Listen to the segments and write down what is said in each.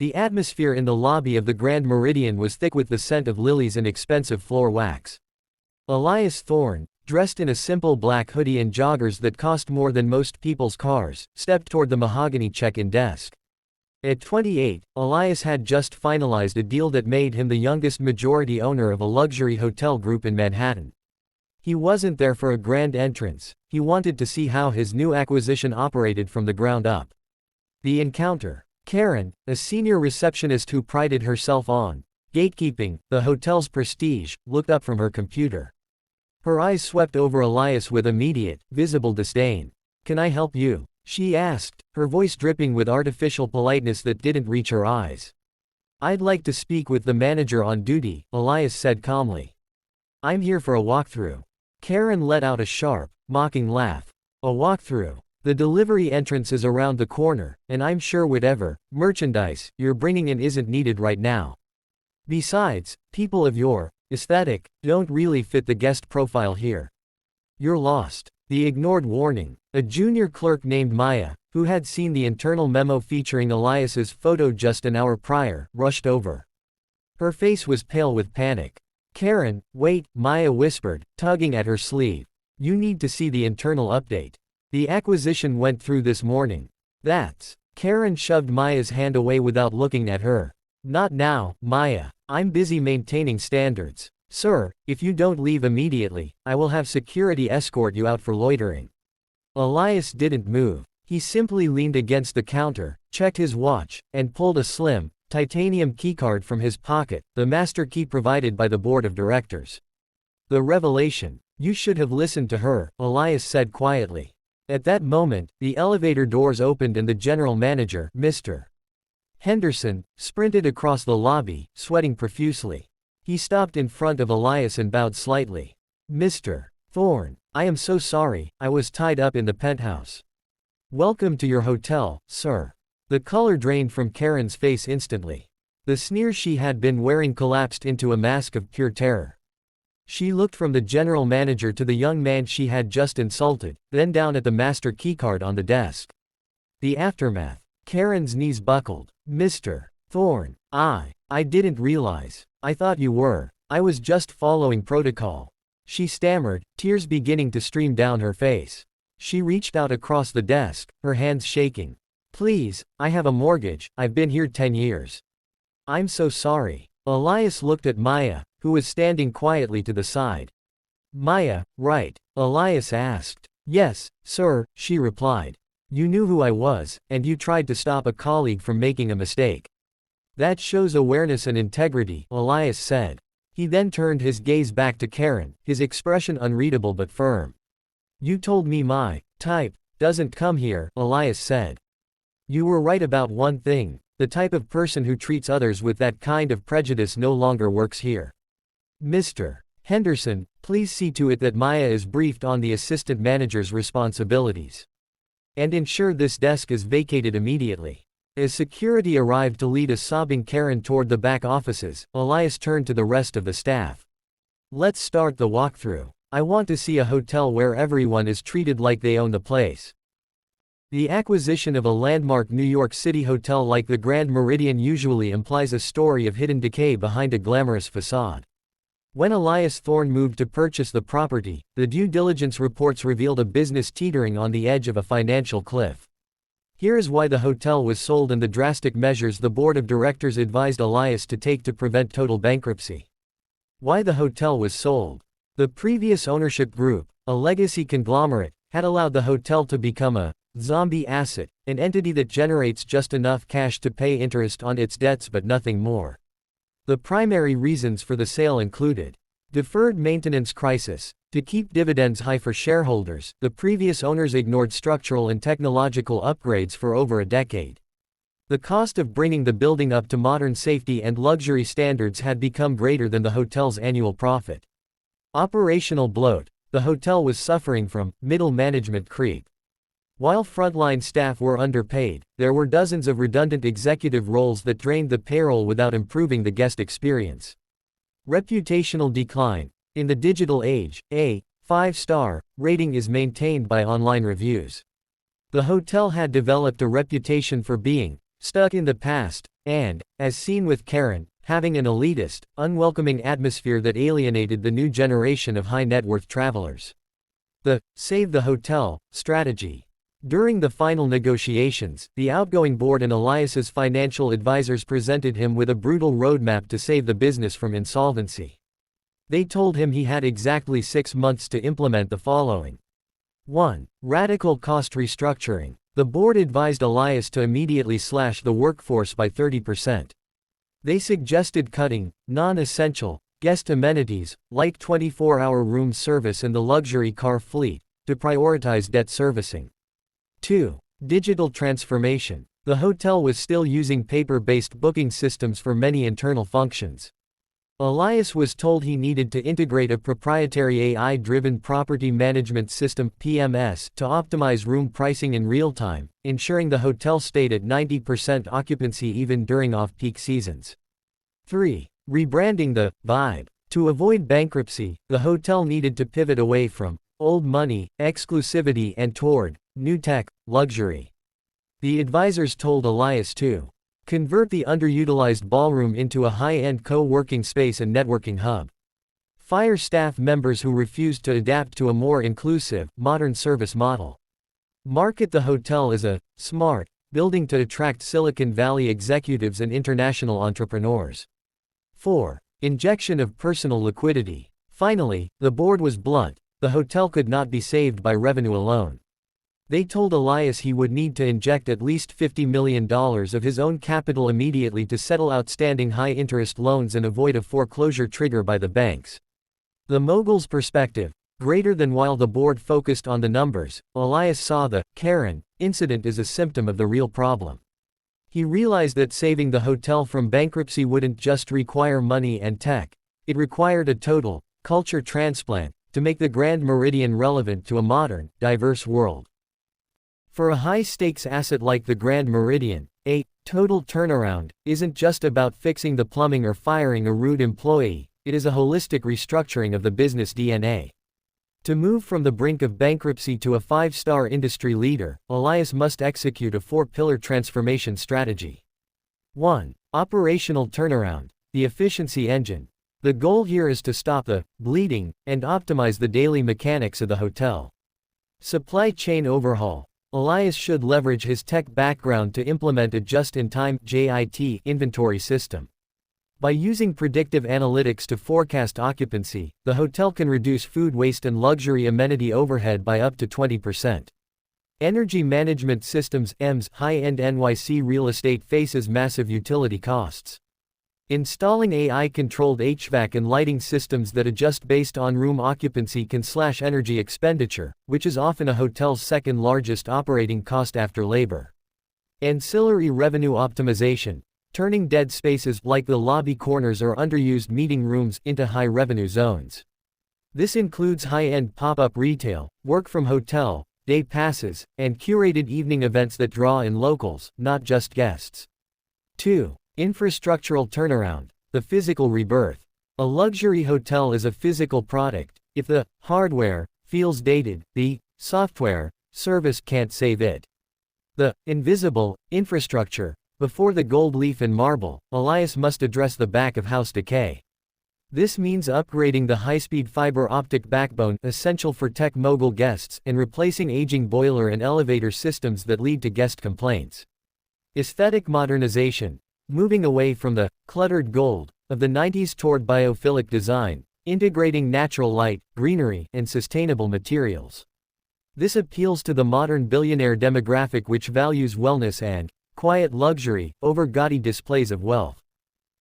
The atmosphere in the lobby of the Grand Meridian was thick with the scent of lilies and expensive floor wax. Elias Thorne, dressed in a simple black hoodie and joggers that cost more than most people's cars, stepped toward the mahogany check-in desk. At 28, Elias had just finalized a deal that made him the youngest majority owner of a luxury hotel group in Manhattan. He wasn't there for a grand entrance, he wanted to see how his new acquisition operated from the ground up. The encounter. Karen, a senior receptionist who prided herself on gatekeeping the hotel's prestige, looked up from her computer. Her eyes swept over Elias with immediate, visible disdain. "Can I help you?" she asked, her voice dripping with artificial politeness that didn't reach her eyes. "I'd like to speak with the manager on duty," Elias said calmly. "I'm here for a walkthrough." Karen let out a sharp, mocking laugh. "A walkthrough? The delivery entrance is around the corner, and I'm sure whatever merchandise you're bringing in isn't needed right now. Besides, people of your aesthetic don't really fit the guest profile here. You're lost." The ignored warning. A junior clerk named Maya, who had seen the internal memo featuring Elias's photo just an hour prior, rushed over. Her face was pale with panic. "Karen, wait," Maya whispered, tugging at her sleeve. "You need to see the internal update. The acquisition went through this morning." "That's..." Karen shoved Maya's hand away without looking at her. "Not now, Maya. I'm busy maintaining standards. Sir, if you don't leave immediately, I will have security escort you out for loitering." Elias didn't move. He simply leaned against the counter, checked his watch, and pulled a slim, titanium keycard from his pocket, the master key provided by the board of directors. The revelation. "You should have listened to her," Elias said quietly. At that moment, the elevator doors opened and the general manager, Mr. Henderson, sprinted across the lobby, sweating profusely. He stopped in front of Elias and bowed slightly. "Mr. Thorne, I am so sorry, I was tied up in the penthouse." "Welcome to your hotel, sir." The color drained from Karen's face instantly. The sneer she had been wearing collapsed into a mask of pure terror. She looked from the general manager to the young man she had just insulted, then down at the master keycard on the desk. The aftermath. Karen's knees buckled. "Mr. Thorne, I didn't realize. I thought you were. I was just following protocol." She stammered, tears beginning to stream down her face. She reached out across the desk, her hands shaking. "Please, I have a mortgage, I've been here 10 years. I'm so sorry." Elias looked at Maya, who was standing quietly to the side. "Maya, right?" Elias asked. "Yes, sir," she replied. "You knew who I was, and you tried to stop a colleague from making a mistake. That shows awareness and integrity," Elias said. He then turned his gaze back to Karen, his expression unreadable but firm. "You told me my type doesn't come here," Elias said. "You were right about one thing, the type of person who treats others with that kind of prejudice no longer works here. Mr. Henderson, please see to it that Maya is briefed on the assistant manager's responsibilities. And ensure this desk is vacated immediately." As security arrived to lead a sobbing Karen toward the back offices, Elias turned to the rest of the staff. "Let's start the walkthrough. I want to see a hotel where everyone is treated like they own the place." The acquisition of a landmark New York City hotel like the Grand Meridian usually implies a story of hidden decay behind a glamorous facade. When Elias Thorne moved to purchase the property, the due diligence reports revealed a business teetering on the edge of a financial cliff. Here is why the hotel was sold and the drastic measures the board of directors advised Elias to take to prevent total bankruptcy. Why the hotel was sold. The previous ownership group, a legacy conglomerate, had allowed the hotel to become a zombie asset, an entity that generates just enough cash to pay interest on its debts but nothing more. The primary reasons for the sale included deferred maintenance crisis. To keep dividends high for shareholders, the previous owners ignored structural and technological upgrades for over a decade. The cost of bringing the building up to modern safety and luxury standards had become greater than the hotel's annual profit. Operational bloat. The hotel was suffering from middle management creep. While frontline staff were underpaid, there were dozens of redundant executive roles that drained the payroll without improving the guest experience. Reputational decline. In the digital age, a 5-star rating is maintained by online reviews. The hotel had developed a reputation for being stuck in the past, And, as seen with Karen, having an elitist, unwelcoming atmosphere that alienated the new generation of high-net-worth travelers. The "Save the Hotel" strategy. During the final negotiations, the outgoing board and Elias's financial advisors presented him with a brutal roadmap to save the business from insolvency. They told him he had exactly 6 months to implement the following. 1. Radical cost restructuring. The board advised Elias to immediately slash the workforce by 30%. They suggested cutting non-essential guest amenities, like 24-hour room service and the luxury car fleet, to prioritize debt servicing. 2. Digital transformation. The hotel was still using paper-based booking systems for many internal functions. Elias was told he needed to integrate a proprietary AI-driven property management system (PMS) to optimize room pricing in real time, ensuring the hotel stayed at 90% occupancy even during off-peak seasons. 3. Rebranding the vibe. To avoid bankruptcy, the hotel needed to pivot away from old money, exclusivity and toward new tech, luxury. The advisors told Elias to convert the underutilized ballroom into a high-end co-working space and networking hub. Fire staff members who refused to adapt to a more inclusive, modern service model. Market the hotel as a smart building to attract Silicon Valley executives and international entrepreneurs. 4. Injection of personal liquidity. Finally, the board was blunt. The hotel could not be saved by revenue alone. They told Elias he would need to inject at least $50 million of his own capital immediately to settle outstanding high-interest loans and avoid a foreclosure trigger by the banks. The mogul's perspective, greater than while the board focused on the numbers, Elias saw the Karen incident as a symptom of the real problem. He realized that saving the hotel from bankruptcy wouldn't just require money and tech, it required a total culture transplant to make the Grand Meridian relevant to a modern, diverse world. For a high-stakes asset like the Grand Meridian, a total turnaround isn't just about fixing the plumbing or firing a rude employee, it is a holistic restructuring of the business DNA. To move from the brink of bankruptcy to a 5-star industry leader, Elias must execute a 4-pillar transformation strategy. 1. Operational turnaround, the efficiency engine. The goal here is to stop the bleeding and optimize the daily mechanics of the hotel. Supply chain overhaul. Elias should leverage his tech background to implement a just-in-time (JIT) inventory system. By using predictive analytics to forecast occupancy, the hotel can reduce food waste and luxury amenity overhead by up to 20%. Energy management systems (EMS). High-end NYC real estate faces massive utility costs. Installing AI-controlled HVAC and lighting systems that adjust based on room occupancy can slash energy expenditure, which is often a hotel's second largest operating cost after labor. Ancillary revenue optimization, turning dead spaces like the lobby corners or underused meeting rooms into high-revenue zones. This includes high-end pop-up retail, work-from-hotel, day passes, and curated evening events that draw in locals, not just guests. 2. Infrastructural turnaround, the physical rebirth. A luxury hotel is a physical product. If the hardware feels dated, the software service can't save it. The invisible infrastructure. Before the gold leaf and marble, Elias must address the back-of-house decay. This means upgrading the high-speed fiber optic backbone essential for tech mogul guests and replacing aging boiler and elevator systems that lead to guest complaints. Aesthetic modernization. Moving away from the cluttered gold of the 90s toward biophilic design, integrating natural light, greenery, and sustainable materials. This appeals to the modern billionaire demographic which values wellness and quiet luxury over gaudy displays of wealth.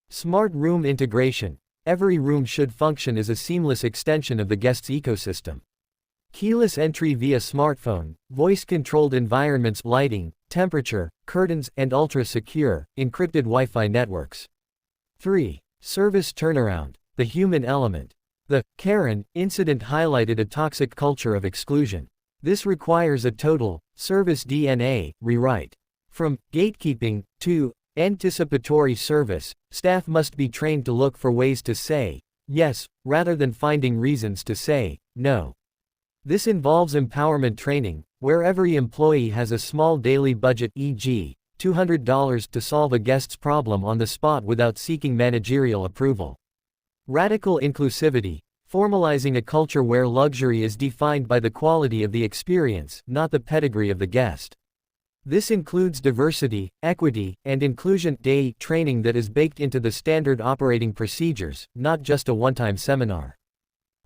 Smart room integration. Every room should function as a seamless extension of the guest's ecosystem. Keyless entry via smartphone, voice-controlled environments, lighting, temperature, curtains, and ultra-secure, encrypted Wi-Fi networks. 3. Service turnaround, the human element. The Karen incident highlighted a toxic culture of exclusion. This requires a total service DNA rewrite. From gatekeeping to anticipatory service, staff must be trained to look for ways to say yes, rather than finding reasons to say no. This involves empowerment training, where every employee has a small daily budget, e.g., $200 to solve a guest's problem on the spot without seeking managerial approval. Radical inclusivity, formalizing a culture where luxury is defined by the quality of the experience, not the pedigree of the guest. This includes diversity, equity, and inclusion day training that is baked into the standard operating procedures, not just a one-time seminar.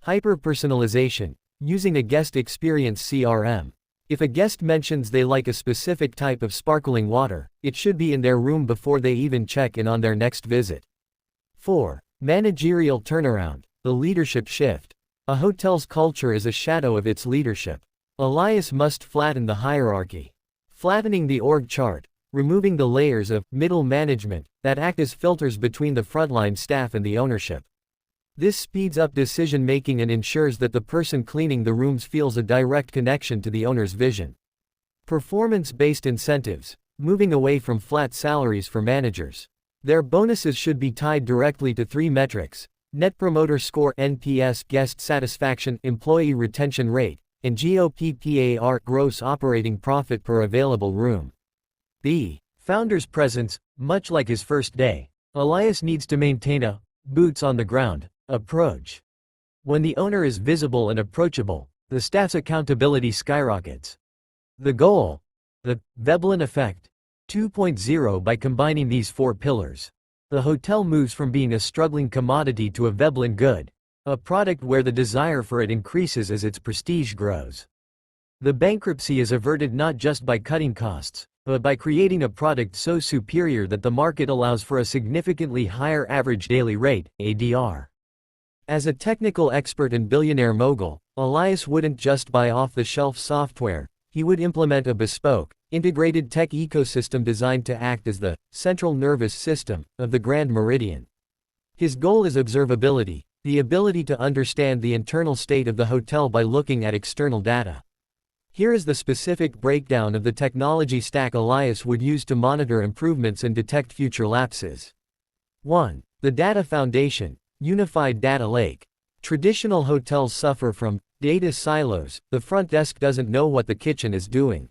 Hyper-personalization, using a guest experience CRM. If a guest mentions they like a specific type of sparkling water, it should be in their room before they even check in on their next visit. 4. Managerial turnaround, the leadership shift. A hotel's culture is a shadow of its leadership. Elias must flatten the hierarchy. Flattening the org chart, removing the layers of middle management that act as filters between the frontline staff and the ownership. This speeds up decision-making and ensures that the person cleaning the rooms feels a direct connection to the owner's vision. Performance-based incentives, moving away from flat salaries for managers. Their bonuses should be tied directly to 3 metrics: Net Promoter Score (NPS), guest satisfaction, employee retention rate, and GOPPAR, gross operating profit per available room. The founder's presence, much like his first day, Elias needs to maintain a boots on the ground approach. When the owner is visible and approachable, the staff's accountability skyrockets. The goal? The Veblen effect 2.0. By combining these 4 pillars, the hotel moves from being a struggling commodity to a Veblen good, a product where the desire for it increases as its prestige grows. The bankruptcy is averted not just by cutting costs, but by creating a product so superior that the market allows for a significantly higher average daily rate, ADR. As a technical expert and billionaire mogul, Elias wouldn't just buy off-the-shelf software, he would implement a bespoke, integrated tech ecosystem designed to act as the central nervous system of the Grand Meridian. His goal is observability, the ability to understand the internal state of the hotel by looking at external data. Here is the specific breakdown of the technology stack Elias would use to monitor improvements and detect future lapses. 1. The data foundation. Unified data lake. Traditional hotels suffer from data silos. The front desk doesn't know what the kitchen is doing.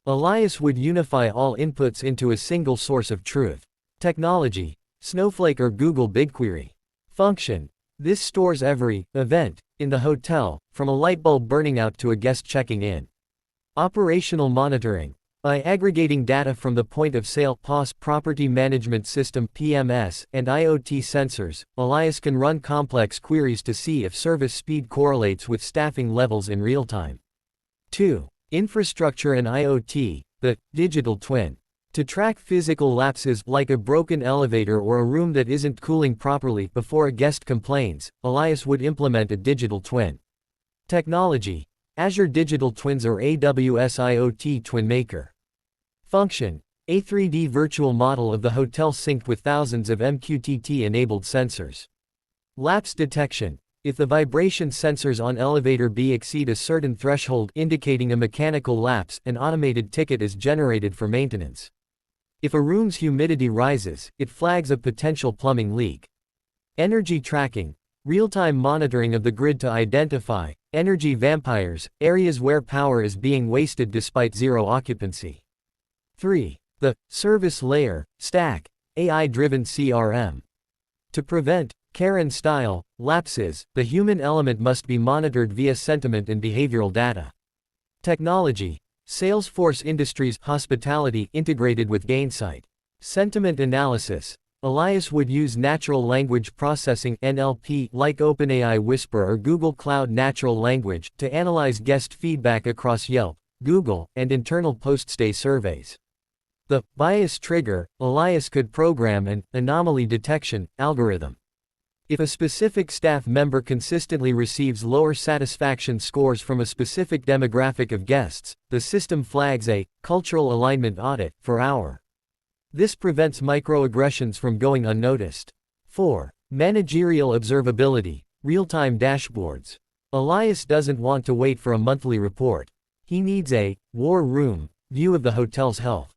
Elias would unify all inputs into a single source of truth. Technology. Snowflake or Google BigQuery. Function. This stores every event in the hotel, from a light bulb burning out to a guest checking in. Operational monitoring. By aggregating data from the point-of-sale POS property management system (PMS) and IoT sensors, Elias can run complex queries to see if service speed correlates with staffing levels in real time. 2. Infrastructure and IoT, the digital twin. To track physical lapses like a broken elevator or a room that isn't cooling properly before a guest complains, Elias would implement a digital twin. Technology. Azure Digital Twins or AWS IoT Twin Maker. Function. A 3D virtual model of the hotel synced with thousands of MQTT-enabled sensors. Lapse detection. If the vibration sensors on elevator B exceed a certain threshold indicating a mechanical lapse, an automated ticket is generated for maintenance. If a room's humidity rises, it flags a potential plumbing leak. Energy tracking. Real-time monitoring of the grid to identify energy vampires, areas where power is being wasted despite zero occupancy. 3. The service layer, stack, AI-driven CRM. To prevent Karen-style lapses, the human element must be monitored via sentiment and behavioral data. Technology. Salesforce Industries Hospitality integrated with Gainsight. Sentiment analysis. Elias would use natural language processing (NLP) like OpenAI Whisper or Google Cloud Natural Language to analyze guest feedback across Yelp, Google, and internal post-stay surveys. The bias trigger. Elias could program an anomaly detection algorithm. If a specific staff member consistently receives lower satisfaction scores from a specific demographic of guests, the system flags a cultural alignment audit for hour. This prevents microaggressions from going unnoticed. 4. Managerial observability, real-time dashboards. Elias doesn't want to wait for a monthly report. He needs a war room view of the hotel's health.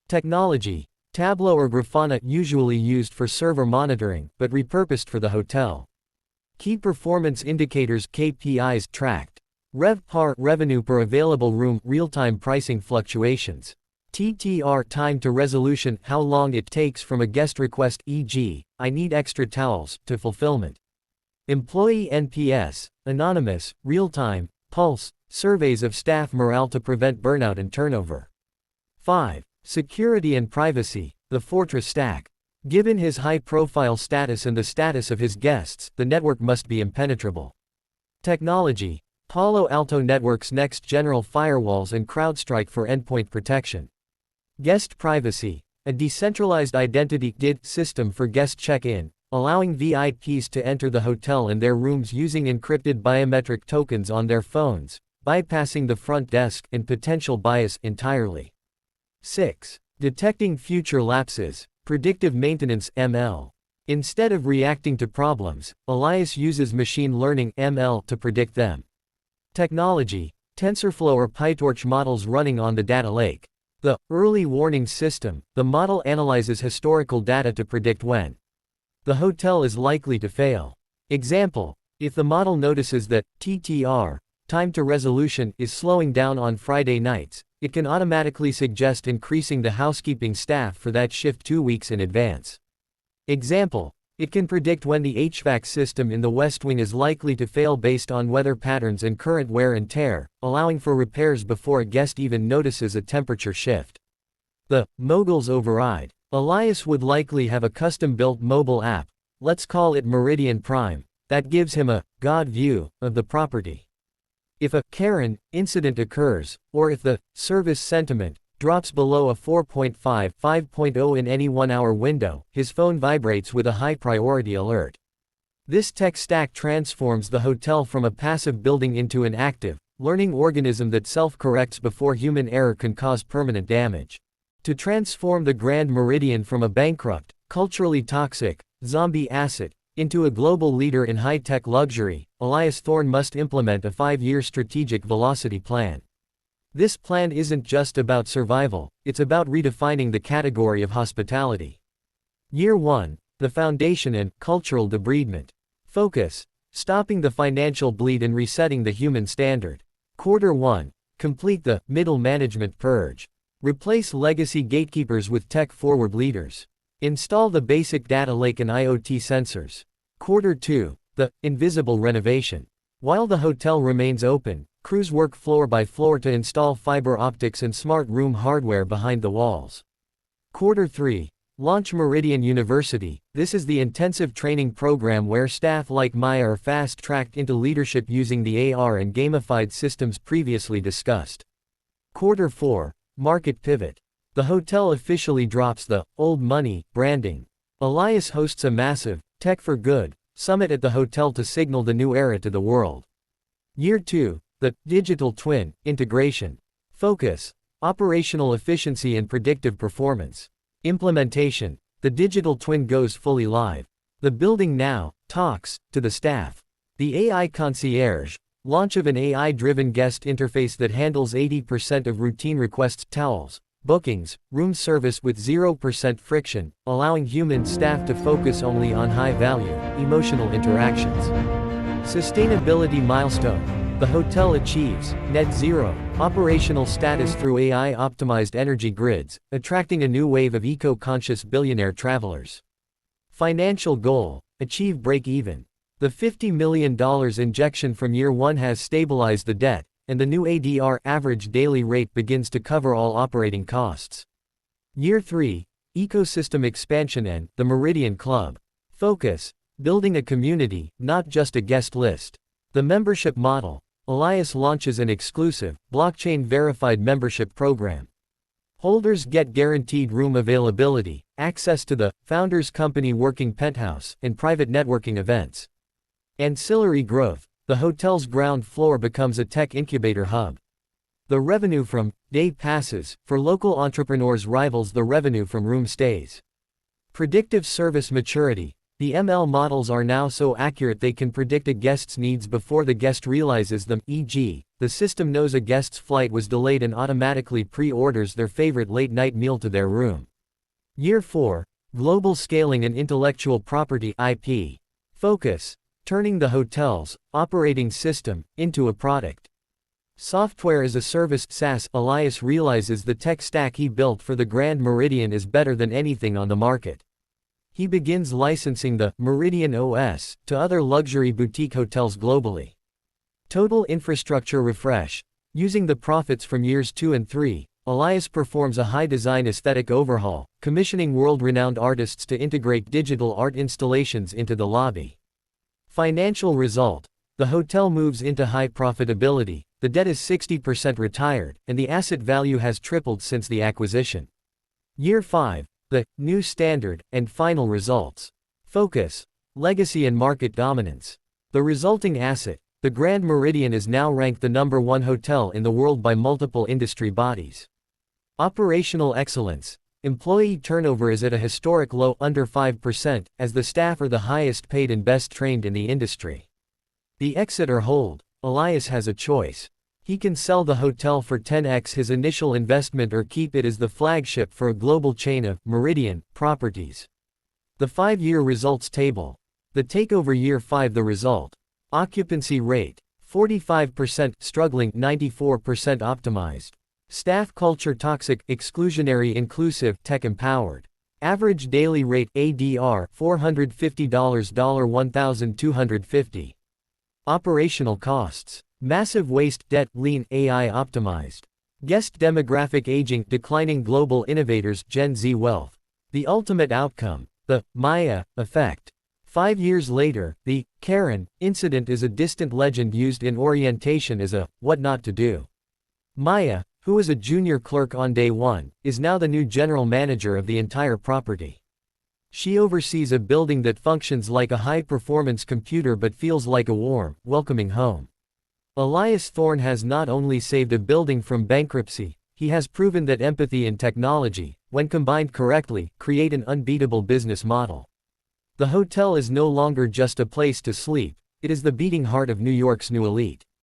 Technology. Tableau or Grafana usually used for server monitoring, but repurposed for the hotel. Key performance indicators KPIs tracked. RevPAR revenue per available room, real-time pricing fluctuations. TTR time to resolution, how long it takes from a guest request, e.g., I need extra towels, to fulfillment. Employee NPS, anonymous, real-time, pulse, surveys of staff morale to prevent burnout and turnover. 5. Security and privacy, the fortress stack. Given his high-profile status and the status of his guests, the network must be impenetrable. Technology, Palo Alto Network's next-general firewalls and CrowdStrike for endpoint protection. Guest privacy, a decentralized identity DID system for guest check-in, allowing VIPs to enter the hotel and their rooms using encrypted biometric tokens on their phones, bypassing the front desk and potential bias entirely. 6. Detecting future lapses, predictive maintenance (ML). Instead of reacting to problems, Elias uses machine learning (ML) to predict them. Technology, TensorFlow or PyTorch models running on the data lake. The early warning system, the model analyzes historical data to predict when the hotel is likely to fail. Example, if the model notices that TTR, time to resolution, is slowing down on Friday nights, it can automatically suggest increasing the housekeeping staff for that shift 2 weeks in advance. Example, it can predict when the HVAC system in the West Wing is likely to fail based on weather patterns and current wear and tear, allowing for repairs before a guest even notices a temperature shift. The mogul's override. Elias would likely have a custom-built mobile app, let's call it Meridian Prime, that gives him a God view of the property. If a Karen incident occurs, or if the service sentiment drops below a 4.5 in any 1-hour window, his phone vibrates with a high-priority alert. This tech stack transforms the hotel from a passive building into an active, learning organism that self-corrects before human error can cause permanent damage. To transform the Grand Meridian from a bankrupt, culturally toxic, zombie asset, into a global leader in high-tech luxury, Elias Thorne must implement a 5-year strategic velocity plan. This plan isn't just about survival, it's about redefining the category of hospitality. Year 1, the foundation and cultural debridement. Focus, stopping the financial bleed and resetting the human standard. Quarter 1, complete the middle management purge. Replace legacy gatekeepers with tech-forward leaders. Install the basic data lake and IoT sensors. Quarter 2, the invisible renovation. While the hotel remains open, crews work floor by floor to install fiber optics and smart room hardware behind the walls. Quarter 3, launch Meridian University. This is the intensive training program where staff like Maya are fast-tracked into leadership using the AR and gamified systems previously discussed. Quarter 4, market pivot. The hotel officially drops the old money branding. Elias hosts a massive Tech for Good summit at the hotel to signal the new era to the world. Year 2, the digital twin integration. Focus, operational efficiency and predictive performance. Implementation, the digital twin goes fully live. The building now talks to the staff. The AI concierge, launch of an AI-driven guest interface that handles 80% of routine requests, towels, bookings, room service with 0% friction, allowing human staff to focus only on high-value, emotional interactions. Sustainability milestone. The hotel achieves net zero operational status through AI-optimized energy grids, attracting a new wave of eco-conscious billionaire travelers. Financial goal, achieve break-even. The $50 million injection from year 1 has stabilized the debt, and the new ADR average daily rate begins to cover all operating costs. Year 3, ecosystem expansion and the Meridian Club. Focus, building a community, not just a guest list. The membership model. Elias launches an exclusive, blockchain-verified membership program. Holders get guaranteed room availability, access to the founder's company working penthouse, and private networking events. Ancillary growth. The hotel's ground floor becomes a tech incubator hub. The revenue from day passes for local entrepreneurs rivals the revenue from room stays. Predictive service maturity. The ML models are now so accurate they can predict a guest's needs before the guest realizes them, e.g., the system knows a guest's flight was delayed and automatically pre-orders their favorite late-night meal to their room. Year 4, global scaling and intellectual property (IP). Focus, turning the hotel's operating system into a product. Software as a service (SaaS), Elias realizes the tech stack he built for the Grand Meridian is better than anything on the market. He begins licensing the Meridian OS to other luxury boutique hotels globally. Total infrastructure refresh. Using the profits from years 2 and 3, Elias performs a high-design aesthetic overhaul, commissioning world-renowned artists to integrate digital art installations into the lobby. Financial result. The hotel moves into high profitability, the debt is 60% retired, and the asset value has tripled since the acquisition. Year 5. The new standard, and final results. Focus. Legacy and market dominance. The resulting asset, the Grand Meridian, is now ranked the #1 hotel in the world by multiple industry bodies. Operational excellence. Employee turnover is at a historic low, under 5%, as the staff are the highest paid and best trained in the industry. The exit or hold. Elias has a choice. He can sell the hotel for 10x his initial investment or keep it as the flagship for a global chain of Meridian properties. The 5-year results table. The takeover year 5. The result. Occupancy rate. 45%, struggling, 94% optimized. Staff culture toxic, exclusionary, inclusive, tech empowered. Average daily rate ADR $450 $1,250. Operational costs. Massive waste, debt, lean, AI optimized. Guest demographic aging, declining global innovators, Gen Z wealth. The ultimate outcome. The Maya effect. 5 years later, the Karen incident is a distant legend used in orientation as a what not to do. Maya, who was a junior clerk on day 1, is now the new general manager of the entire property. She oversees a building that functions like a high-performance computer but feels like a warm, welcoming home. Elias Thorne has not only saved a building from bankruptcy, he has proven that empathy and technology, when combined correctly, create an unbeatable business model. The hotel is no longer just a place to sleep, it is the beating heart of New York's new elite.